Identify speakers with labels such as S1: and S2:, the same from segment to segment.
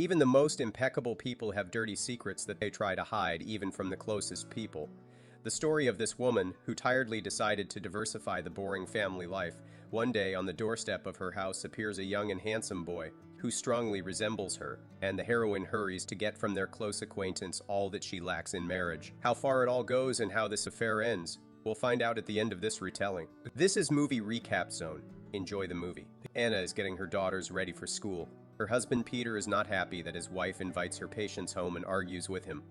S1: Even the most impeccable people have dirty secrets that they try to hide, even from the closest people. The story of this woman, who tiredly decided to diversify the boring family life. One day, on the doorstep of her house appears a young and handsome boy, who strongly resembles her, and the heroine hurries to get from their close acquaintance all that she lacks in marriage. How far it all goes and how this affair ends, we'll find out at the end of this retelling. This is Movie Recap Zone. Enjoy the movie. Anna is getting her daughters ready for school. Her husband Peter is not happy that his wife invites her patients home and argues with him.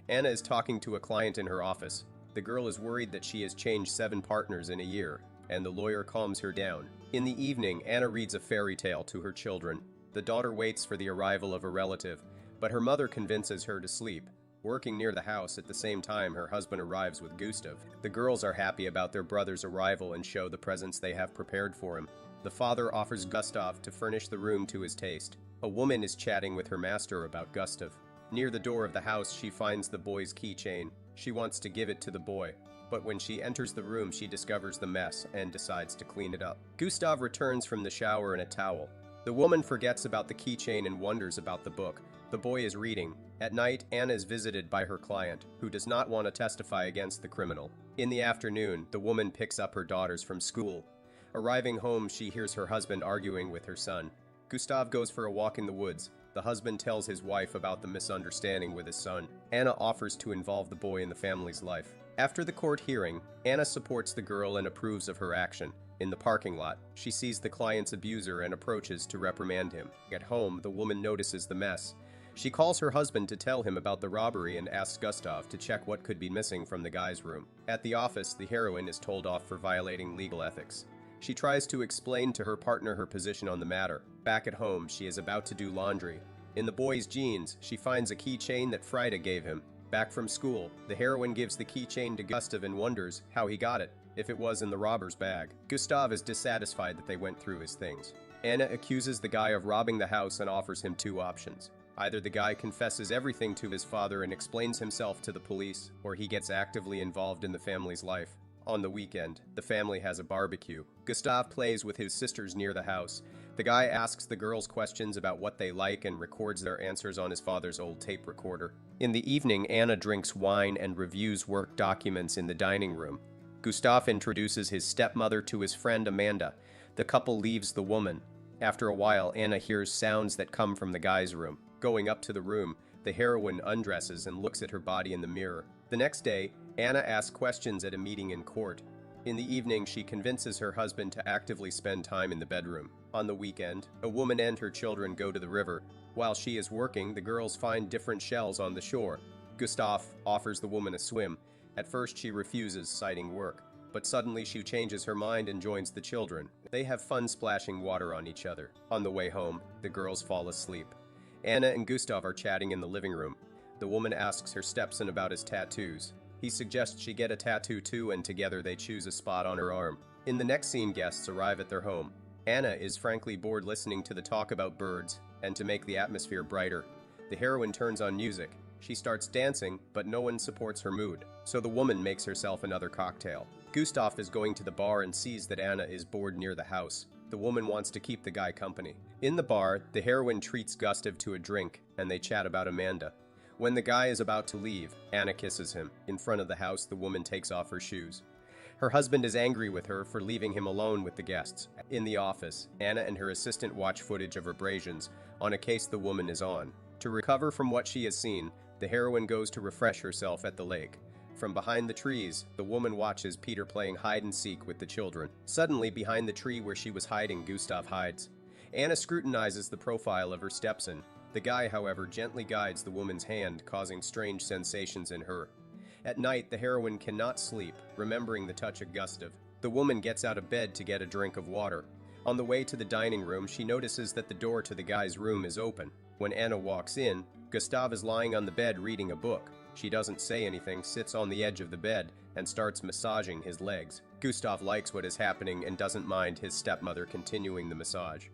S1: Anna is talking to a client in her office. The girl is worried that she has changed 7 partners in a year, and the lawyer calms her down. In the evening, Anna reads a fairy tale to her children. The daughter waits for the arrival of a relative, but her mother convinces her to sleep. Working near the house at the same time, her husband arrives with Gustav. The girls are happy about their brother's arrival and show the presents they have prepared for him. The father offers Gustav to furnish the room to his taste. A woman is chatting with her master about Gustav. Near the door of the house, she finds the boy's keychain. She wants to give it to the boy, but when she enters the room, she discovers the mess and decides to clean it up. Gustav returns from the shower in a towel. The woman forgets about the keychain and wonders about the book. The boy is reading. At night, Anna is visited by her client, who does not want to testify against the criminal. In the afternoon, the woman picks up her daughters from school. Arriving home, she hears her husband arguing with her son. Gustav goes for a walk in the woods. The husband tells his wife about the misunderstanding with his son. Anna offers to involve the boy in the family's life. After the court hearing, Anna supports the girl and approves of her action. In the parking lot, she sees the client's abuser and approaches to reprimand him. At home, the woman notices the mess. She calls her husband to tell him about the robbery and asks Gustav to check what could be missing from the guy's room. At the office, the heroine is told off for violating legal ethics. She tries to explain to her partner her position on the matter. Back at home, she is about to do laundry. In the boy's jeans, she finds a keychain that Frida gave him. Back from school, the heroine gives the keychain to Gustav and wonders how he got it, if it was in the robber's bag. Gustav is dissatisfied that they went through his things. Anna accuses the guy of robbing the house and offers him 2 options. Either the guy confesses everything to his father and explains himself to the police, or he gets actively involved in the family's life. On the weekend, the family has a barbecue. Gustav plays with his sisters near the house. The guy asks the girls questions about what they like and records their answers on his father's old tape recorder. In the evening, Anna drinks wine and reviews work documents in the dining room. Gustav introduces his stepmother to his friend Amanda. The couple leaves the woman. After a while, Anna hears sounds that come from the guy's room. Going up to the room, the heroine undresses and looks at her body in the mirror. The next day, Anna asks questions at a meeting in court. In the evening, she convinces her husband to actively spend time in the bedroom. On the weekend, a woman and her children go to the river. While she is working, the girls find different shells on the shore. Gustav offers the woman a swim. At first, she refuses, citing work. But suddenly, she changes her mind and joins the children. They have fun splashing water on each other. On the way home, the girls fall asleep. Anna and Gustav are chatting in the living room. The woman asks her stepson about his tattoos. He suggests she get a tattoo too, and together they choose a spot on her arm. In the next scene, guests arrive at their home. Anna is frankly bored listening to the talk about birds, and to make the atmosphere brighter, the heroine turns on music. She starts dancing, but no one supports her mood, so the woman makes herself another cocktail. Gustav is going to the bar and sees that Anna is bored near the house. The woman wants to keep the guy company. In the bar, the heroine treats Gustav to a drink, and they chat about Amanda. When the guy is about to leave, Anna kisses him. In front of the house, the woman takes off her shoes. Her husband is angry with her for leaving him alone with the guests. In the office, Anna and her assistant watch footage of abrasions on a case the woman is on. To recover from what she has seen, the heroine goes to refresh herself at the lake. From behind the trees, the woman watches Peter playing hide-and-seek with the children. Suddenly, behind the tree where she was hiding, Gustav hides. Anna scrutinizes the profile of her stepson. The guy, however, gently guides the woman's hand, causing strange sensations in her. At night, the heroine cannot sleep, remembering the touch of Gustav. The woman gets out of bed to get a drink of water. On the way to the dining room, she notices that the door to the guy's room is open. When Anna walks in, Gustav is lying on the bed reading a book. She doesn't say anything, sits on the edge of the bed, and starts massaging his legs. Gustav likes what is happening and doesn't mind his stepmother continuing the massage.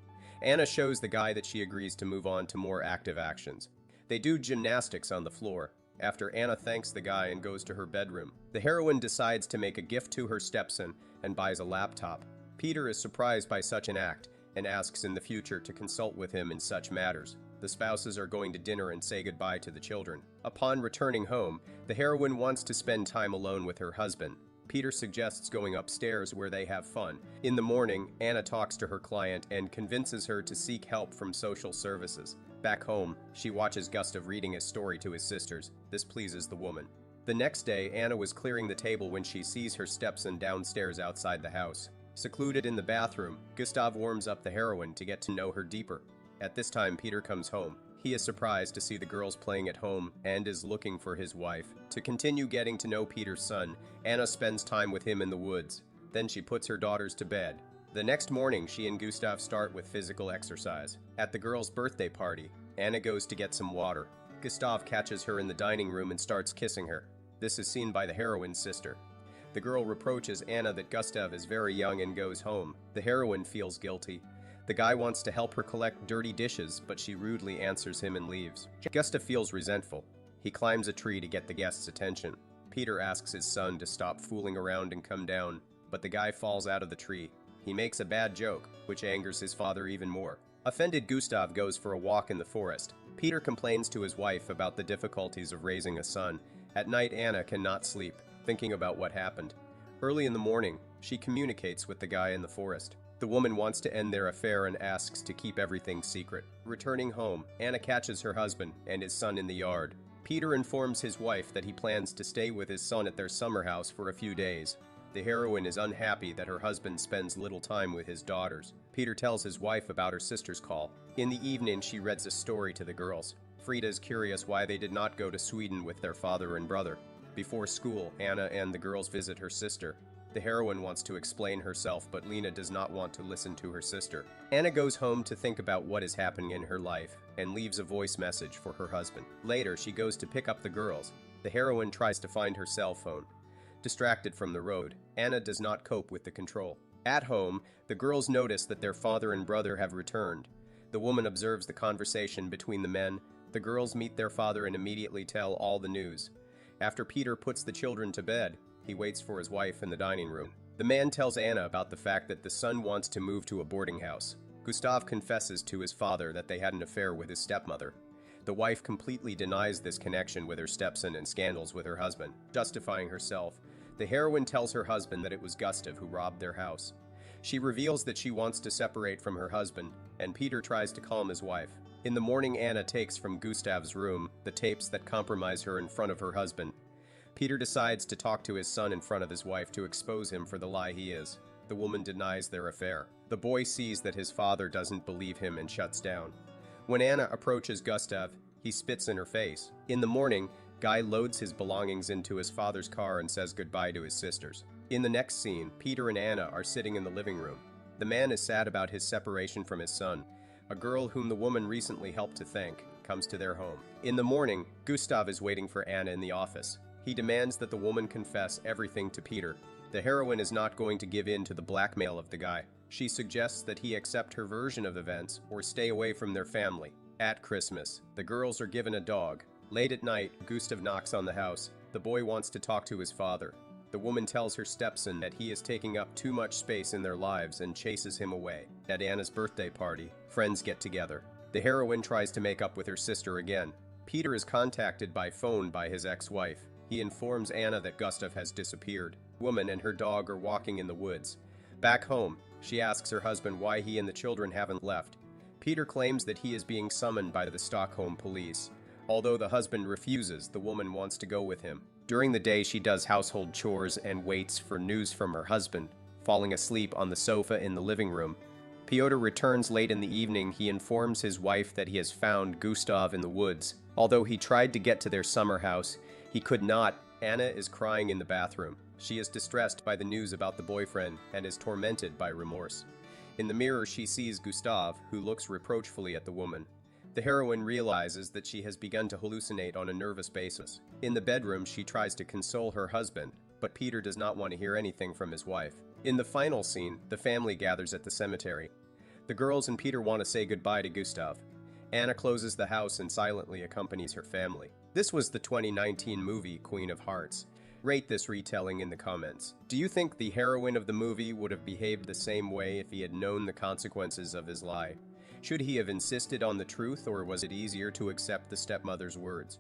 S1: Anna shows the guy that she agrees to move on to more active actions. They do gymnastics on the floor. After Anna thanks the guy and goes to her bedroom, the heroine decides to make a gift to her stepson and buys a laptop. Peter is surprised by such an act and asks in the future to consult with him in such matters. The spouses are going to dinner and say goodbye to the children. Upon returning home, the heroine wants to spend time alone with her husband. Peter suggests going upstairs where they have fun. In the morning, Anna talks to her client and convinces her to seek help from social services. Back home, she watches Gustav reading his story to his sisters. This pleases the woman. The next day, Anna was clearing the table when she sees her stepson downstairs outside the house. Secluded in the bathroom, Gustav warms up the heroine to get to know her deeper. At this time, Peter comes home. He is surprised to see the girls playing at home and is looking for his wife. To continue getting to know Peter's son, Anna spends time with him in the woods. Then she puts her daughters to bed. The next morning, she and Gustav start with physical exercise. At the girls' birthday party, Anna goes to get some water. Gustav catches her in the dining room and starts kissing her. This is seen by the heroine's sister. The girl reproaches Anna that Gustav is very young and goes home. The heroine feels guilty. The guy wants to help her collect dirty dishes, but she rudely answers him and leaves. Gustav feels resentful. He climbs a tree to get the guest's attention. Peter asks his son to stop fooling around and come down, but the guy falls out of the tree. He makes a bad joke, which angers his father even more. Offended, Gustav goes for a walk in the forest. Peter complains to his wife about the difficulties of raising a son. At night, Anna cannot sleep, thinking about what happened. Early in the morning, she communicates with the guy in the forest. The woman wants to end their affair and asks to keep everything secret. Returning home, Anna catches her husband and his son in the yard. Peter informs his wife that he plans to stay with his son at their summer house for a few days. The heroine is unhappy that her husband spends little time with his daughters. Peter tells his wife about her sister's call. In the evening, she reads a story to the girls. Frida is curious why they did not go to Sweden with their father and brother. Before school, Anna and the girls visit her sister. The heroine wants to explain herself, but Lena does not want to listen to her sister. Anna goes home to think about what is happening in her life and leaves a voice message for her husband. Later, she goes to pick up the girls. The heroine tries to find her cell phone. Distracted from the road, Anna does not cope with the control. At home, the girls notice that their father and brother have returned. The woman observes the conversation between the men. The girls meet their father and immediately tell all the news. After Peter puts the children to bed, he waits for his wife in the dining room. The man tells Anna about the fact that the son wants to move to a boarding house. Gustav confesses to his father that they had an affair with his stepmother. The wife completely denies this connection with her stepson and scandals with her husband. Justifying herself, the heroine tells her husband that it was Gustav who robbed their house. She reveals that she wants to separate from her husband, and Peter tries to calm his wife. In the morning, Anna takes from Gustav's room the tapes that compromise her in front of her husband. Peter decides to talk to his son in front of his wife to expose him for the lie he is. The woman denies their affair. The boy sees that his father doesn't believe him and shuts down. When Anna approaches Gustav, he spits in her face. In the morning, Guy loads his belongings into his father's car and says goodbye to his sisters. In the next scene, Peter and Anna are sitting in the living room. The man is sad about his separation from his son. A girl whom the woman recently helped to thank comes to their home. In the morning, Gustav is waiting for Anna in the office. He demands that the woman confess everything to Peter. The heroine is not going to give in to the blackmail of the guy. She suggests that he accept her version of events or stay away from their family. At Christmas, the girls are given a dog. Late at night, Gustav knocks on the house. The boy wants to talk to his father. The woman tells her stepson that he is taking up too much space in their lives and chases him away. At Anna's birthday party, friends get together. The heroine tries to make up with her sister again. Peter is contacted by phone by his ex-wife. He informs Anna that Gustav has disappeared. The woman and her dog are walking in the woods. Back home, she asks her husband why he and the children haven't left. Peter claims that he is being summoned by the Stockholm police. Although the husband refuses, the woman wants to go with him. During the day, she does household chores and waits for news from her husband, falling asleep on the sofa in the living room. Piotr returns late in the evening. He informs his wife that he has found Gustav in the woods. Although he tried to get to their summer house, he could not. Anna is crying in the bathroom. She is distressed by the news about the boyfriend and is tormented by remorse. In the mirror, she sees Gustav, who looks reproachfully at the woman. The heroine realizes that she has begun to hallucinate on a nervous basis. In the bedroom, she tries to console her husband, but Peter does not want to hear anything from his wife. In the final scene, the family gathers at the cemetery. The girls and Peter want to say goodbye to Gustav. Anna closes the house and silently accompanies her family. This was the 2019 movie Queen of Hearts. Rate this retelling in the comments. Do you think the heroine of the movie would have behaved the same way if he had known the consequences of his lie? Should he have insisted on the truth, or was it easier to accept the stepmother's words?